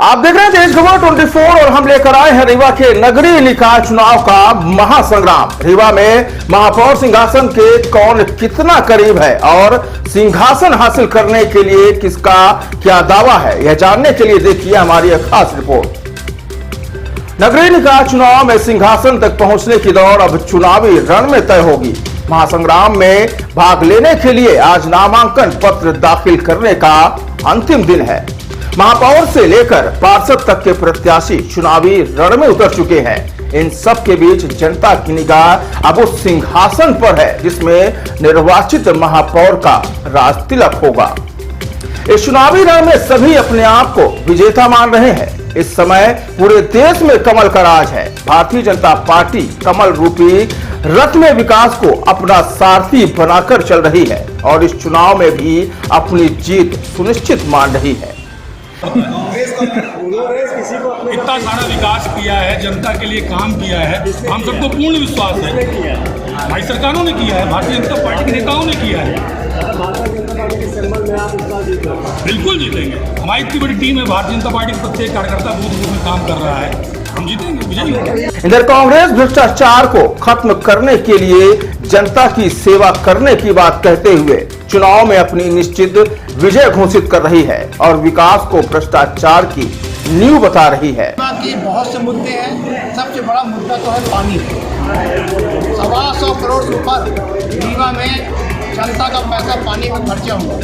आप देख रहे हैं तेज खबर 24 और हम लेकर आए हैं रीवा के नगरीय निकाय चुनाव का महासंग्राम। रीवा में महापौर सिंहासन के कौन कितना करीब है और सिंहासन हासिल करने के लिए किसका क्या दावा है, यह जानने के लिए देखिए हमारी एक खास रिपोर्ट। नगरीय निकाय चुनाव में सिंहासन तक पहुंचने की दौड़ अब चुनावी रण में तय होगी। महासंग्राम में भाग लेने के लिए आज नामांकन पत्र दाखिल करने का अंतिम दिन है। महापौर से लेकर पार्षद तक के प्रत्याशी चुनावी रण में उतर चुके हैं। इन सब के बीच जनता की निगाह अब उस सिंहासन पर है जिसमें निर्वाचित महापौर का राज तिलक होगा। इस चुनावी रण में सभी अपने आप को विजेता मान रहे हैं। इस समय पूरे देश में कमल का राज है। भारतीय जनता पार्टी कमल रूपी रथ में विकास को अपना सारथी बनाकर चल रही है और इस चुनाव में भी अपनी जीत सुनिश्चित मान रही है। इतना सारा विकास किया है, जनता के लिए काम किया है, हम सबको पूर्ण विश्वास है। भाई सरकारों ने किया है, भारतीय जनता पार्टी के नेताओं ने किया है। बिल्कुल जीतेंगे। हमारी इतनी बड़ी टीम है, भारतीय जनता पार्टी का प्रत्येक कार्यकर्ता बूथ बूथ में काम कर रहा है, हम जीतेंगे, विजयी होंगे। इधर कांग्रेस भ्रष्टाचार को खत्म करने के लिए जनता की सेवा करने की बात कहते हुए चुनाव में अपनी निश्चित विजय घोषित कर रही है और विकास को भ्रष्टाचार की नींव बता रही है। की बहुत से मुद्दे हैं, सबसे बड़ा मुद्दा तो है पानी। 125 करोड़ से ऊपर रीवा में जनता का पैसा पानी में खर्चा हुआ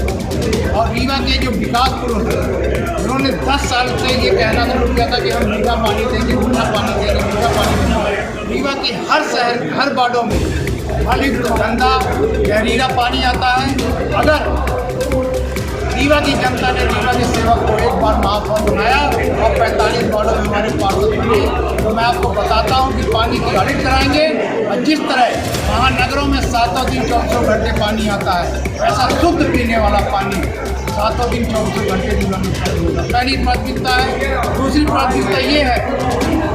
और रीवा के जो विकास पुरुष उन्होंने 10 साल से ये कहना शुरू किया था कि हम मीठा पानी देंगे, मीठा पानी देंगे, मीठा पानी देंगे। रीवा की हर शहर हर वार्डों में खाली गंदा जहरीला पानी आता है। अगर रीवा की जनता ने रीवा के सेवक को एक बार महापौर बनाया और 45 वार्डों में हमारे पार्षद बने, तो मैं आपको बताता हूं कि पानी की ऑडिट कराएंगे और जिस तरह महानगरों में 7 दिन 24 घंटे पानी आता है, ऐसा शुद्ध पीने वाला पानी 7 दिन 24 घंटे रीवा में उपलब्ध होगा। पहली प्राथमिकता है। दूसरी प्राथमिकता ये है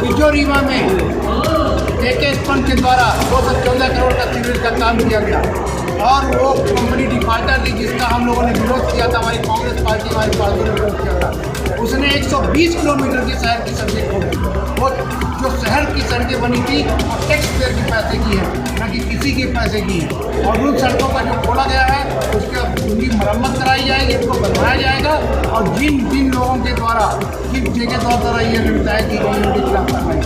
कि जो रीवा में केके फंड के द्वारा 214 करोड़ का सीवरेज का काम किया गया और वो कंपनी डिफाल्टर थी जिसका हम लोगों ने विरोध किया था, हमारी कांग्रेस पार्टी हमारी पार्टी ने विरोध किया था। उसने 120 किलोमीटर की शहर की सड़कें खोली। वो जो शहर की सड़कें बनी थी वो टैक्स पेयर के पैसे की है, न कि किसी के पैसे की है। और उन सड़कों का जो खोला गया है उनकी मरम्मत कराई जाएगी, उनको बनवाया जाएगा और जिन लोगों के द्वारा किस जगह द्वारा ये बताया कि उनके खिलाफ कार्रवाई।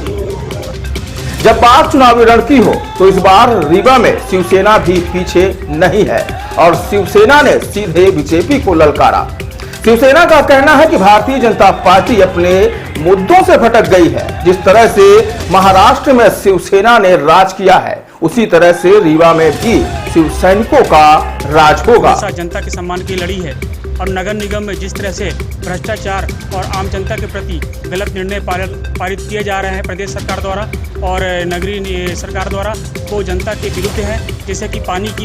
जब बात चुनावी रण की हो तो इस बार रीवा में शिवसेना भी पीछे नहीं है और शिवसेना ने सीधे बीजेपी को ललकारा। शिवसेना का कहना है कि भारतीय जनता पार्टी अपने मुद्दों से भटक गई है। जिस तरह से महाराष्ट्र में शिवसेना ने राज किया है उसी तरह से रीवा में भी शिव सैनिकों का राज होगा। जनता के सम्मान की लड़ी है और नगर निगम में जिस तरह से भ्रष्टाचार और आम जनता के प्रति गलत निर्णय पारित किए जा रहे हैं प्रदेश सरकार द्वारा और नगरीय सरकार द्वारा, वो जनता के विरुद्ध है। जैसे कि पानी की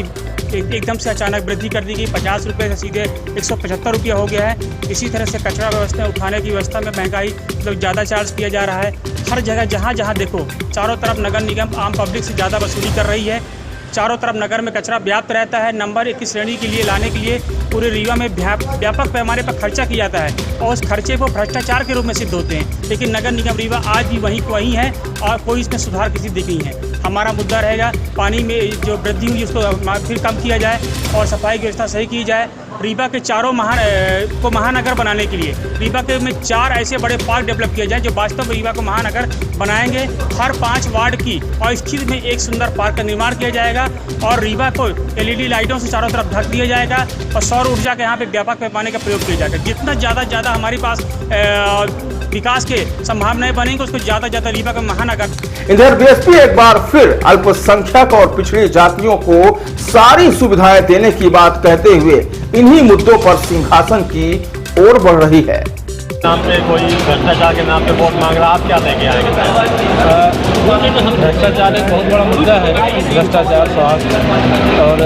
एकदम से अचानक वृद्धि कर दी गई, 50 रुपये से सीधे 175 रुपया हो गया है। इसी तरह से कचरा व्यवस्था उठाने की व्यवस्था में महंगाई मतलब ज़्यादा चार्ज किया जा रहा है। हर जगह जहाँ देखो चारों तरफ नगर निगम आम पब्लिक से ज़्यादा वसूली कर रही है। चारों तरफ नगर में कचरा व्याप्त रहता है। नंबर 1 की श्रेणी के लिए लाने के लिए पूरे रीवा में व्यापक पैमाने पर खर्चा किया जाता है और उस खर्चे को भ्रष्टाचार के रूप में सिद्ध होते हैं। लेकिन नगर निगम रीवा आज भी वहीं है और कोई इसमें सुधार किसी दिख नहीं है। हमारा मुद्दा रहेगा पानी में जो वृद्धि हुई उसको फिर कम किया जाए और सफाई की व्यवस्था सही की जाए। रीवा के चारों महानगर बनाने के लिए रीवा के में 4 ऐसे बड़े पार्क डेवलप किए जाए जो वास्तव में रीवा को महानगर बनाएंगे। हर 5 वार्ड की और स्थित में एक सुंदर पार्क का निर्माण किया जाएगा और रीवा को LED लाइटों से चारों तरफ ढक दिया जाएगा और सौर ऊर्जा के यहाँ पे व्यापक पैमाने का प्रयोग किया जाएगा। जितना ज़्यादा हमारे पास विकास के संभावनाएं बनेंगे उसको ज़्यादा रीवा का महानगर। इधर बीएसपी एक बार फिर अल्पसंख्यक और पिछड़ी जातियों को सारी सुविधाएं देने की बात कहते हुए इन्हीं मुद्दों पर सिंहासन की ओर बढ़ रही है। नाम पे कोई भ्रष्टाचार के नाम पे वोट मांग रहा, आप क्या लेके आएंगे? भ्रष्टाचार एक बहुत बड़ा मुद्दा है। भ्रष्टाचार, स्वास्थ्य और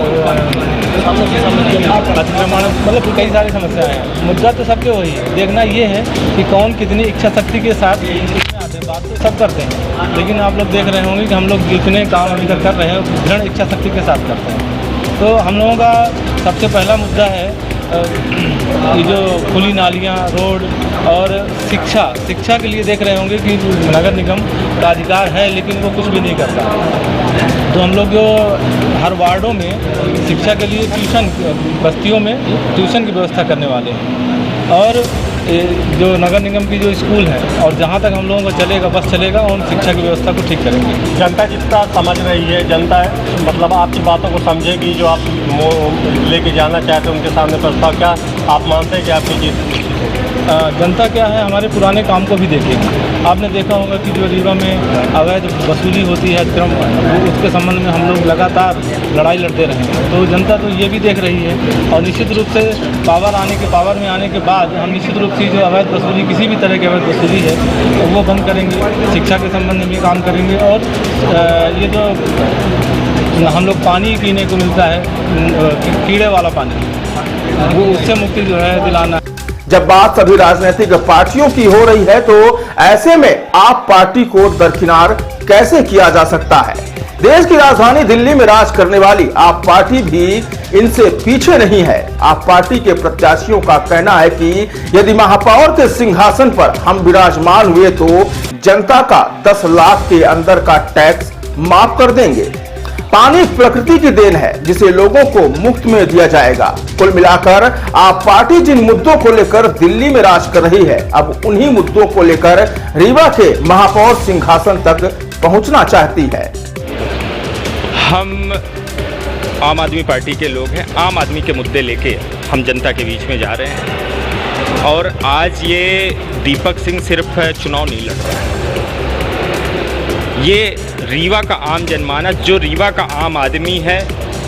अतिक्रमण, मतलब कई सारी समस्याएं हैं। मुद्दा तो सबके वही है। देखना ये है कि कौन कितनी इच्छा शक्ति के साथ इसमें आते। बात तो सब करते हैं लेकिन आप लोग देख रहे होंगे कि हम लोग जितने काम अभी तक कर रहे हैं दृढ़ इच्छा शक्ति के साथ करते हैं। तो हम लोगों का सबसे पहला मुद्दा है ये जो खुली नालियाँ, रोड, और शिक्षा के लिए देख रहे होंगे कि नगर निगम का अधिकार है लेकिन वो कुछ भी नहीं करता। तो हम लोग जो हर वार्डों में शिक्षा के लिए ट्यूशन, बस्तियों में ट्यूशन की व्यवस्था करने वाले हैं। और जो नगर निगम की जो स्कूल है और जहाँ तक हम लोगों का चलेगा, बस चलेगा, हम शिक्षा की व्यवस्था को ठीक करेंगे। जनता जितना समझ रही है, जनता मतलब आपकी बातों को समझेगी, जो आप लेके जाना चाहते हैं उनके सामने प्रस्ताव, क्या आप मानते हैं कि आपकी जीत? जनता क्या है, हमारे पुराने काम को भी देखेगी। आपने देखा होगा कि जो रीवा में अवैध वसूली होती है, अतिक्रम, उसके संबंध में हम लोग लगातार लड़ाई लड़ते रहे हैं। तो जनता तो ये भी देख रही है और निश्चित रूप से पावर में आने के बाद हम निश्चित रूप से जो अवैध वसूली, किसी भी तरह की अवैध वसूली है, तो वो बंद करेंगे। शिक्षा के संबंध में भी काम करेंगे और ये जो हम लोग पानी पीने को मिलता है, कीड़े वाला पानी, वो उससे मुक्ति जो है दिलाना। जब बात सभी राजनीतिक पार्टियों की हो रही है तो ऐसे में आप पार्टी को दरकिनार कैसे किया जा सकता है? देश की राजधानी दिल्ली में राज करने वाली आप पार्टी भी इनसे पीछे नहीं है। आप पार्टी के प्रत्याशियों का कहना है कि यदि महापौर के सिंहासन पर हम विराजमान हुए तो जनता का 10 लाख के अंदर का टैक्स माफ कर देंगे। पानी प्रकृति की देन है जिसे लोगों को मुफ्त में दिया जाएगा। कुल मिलाकर आप पार्टी जिन मुद्दों को लेकर दिल्ली में राज कर रही है, अब उन्हीं मुद्दों को लेकर रीवा के महापौर सिंहासन तक पहुंचना चाहती है। हम आम आदमी पार्टी के लोग हैं, आम आदमी के मुद्दे लेके हम जनता के बीच में जा रहे हैं। और आज ये दीपक सिंह सिर्फ चुनाव नहीं लड़ रहा है, ये रीवा का आम जनमानस, जो रीवा का आम आदमी है,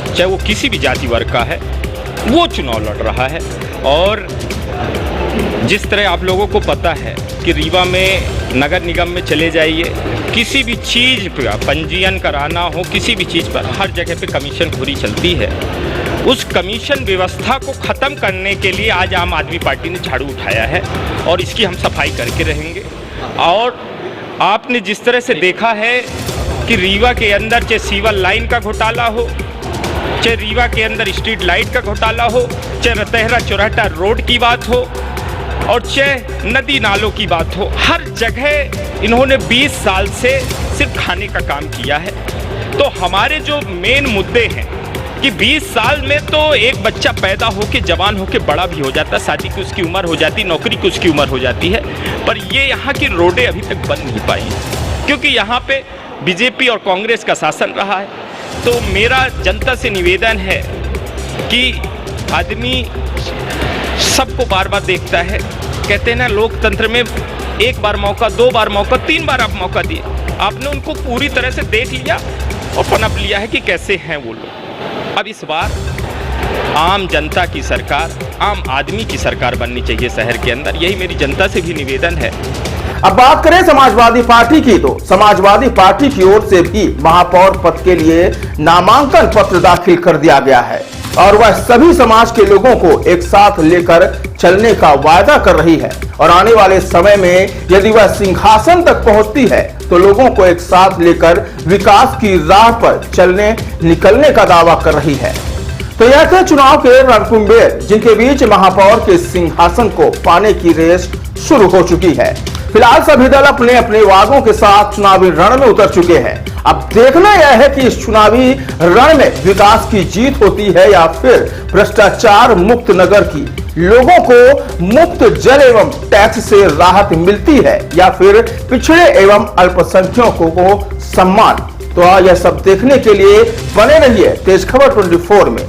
चाहे वो किसी भी जाति वर्ग का है, वो चुनाव लड़ रहा है। और जिस तरह आप लोगों को पता है कि रीवा में नगर निगम में चले जाइए, किसी भी चीज़ का पंजीयन कराना हो, किसी भी चीज़ पर हर जगह पे कमीशन खोरी चलती है। उस कमीशन व्यवस्था को ख़त्म करने के लिए आज आम आदमी पार्टी ने झाड़ू उठाया है और इसकी हम सफाई करके रहेंगे। और आपने जिस तरह से देखा है कि रीवा के अंदर चाहे सीवर लाइन का घोटाला हो, चाहे रीवा के अंदर स्ट्रीट लाइट का घोटाला हो, चाहे रतहरा चौराहा रोड की बात हो और चाहे नदी नालों की बात हो, हर जगह इन्होंने 20 साल से सिर्फ खाने का काम किया है। तो हमारे जो मेन मुद्दे हैं कि 20 साल में तो एक बच्चा पैदा होके जवान होके बड़ा भी हो जाता, शादी की उसकी उम्र हो जाती, नौकरी की उसकी उम्र हो जाती है, पर ये यहाँ की रोडें अभी तक बन नहीं पाई क्योंकि यहाँ पे बीजेपी और कांग्रेस का शासन रहा है। तो मेरा जनता से निवेदन है कि आदमी सबको बार बार देखता है, कहते हैं ना लोकतंत्र में एक बार मौका, 2 बार मौका, 3 बार आप मौका दिए, आपने उनको पूरी तरह से देख लिया और पनप लिया है कि कैसे हैं वो लोग। अब इस बार आम जनता की सरकार, आम आदमी की सरकार बननी चाहिए शहर के अंदर, यही मेरी जनता से भी निवेदन है। अब बात करें समाजवादी पार्टी की, तो समाजवादी पार्टी की ओर से भी महापौर पद के लिए नामांकन पत्र दाखिल कर दिया गया है और वह सभी समाज के लोगों को एक साथ लेकर चलने का वायदा कर रही है और आने वाले समय में यदि वह सिंहासन तक पहुंचती है तो लोगों को एक साथ लेकर विकास की राह पर निकलने का दावा कर रही है। तो यह थे चुनाव के रणकुंभेर जिनके बीच महापौर के सिंहासन को पाने की रेस शुरू हो चुकी है। फिलहाल सभी दल अपने अपने वादों के साथ चुनावी रण में उतर चुके हैं। अब देखना यह है कि इस चुनावी रण में विकास की जीत होती है या फिर भ्रष्टाचार मुक्त नगर की लोगों को मुफ्त जल एवं टैक्स से राहत मिलती है या फिर पिछड़े एवं अल्पसंख्यकों को सम्मान। तो यह सब देखने के लिए बने रहिए तेज खबर 24 में।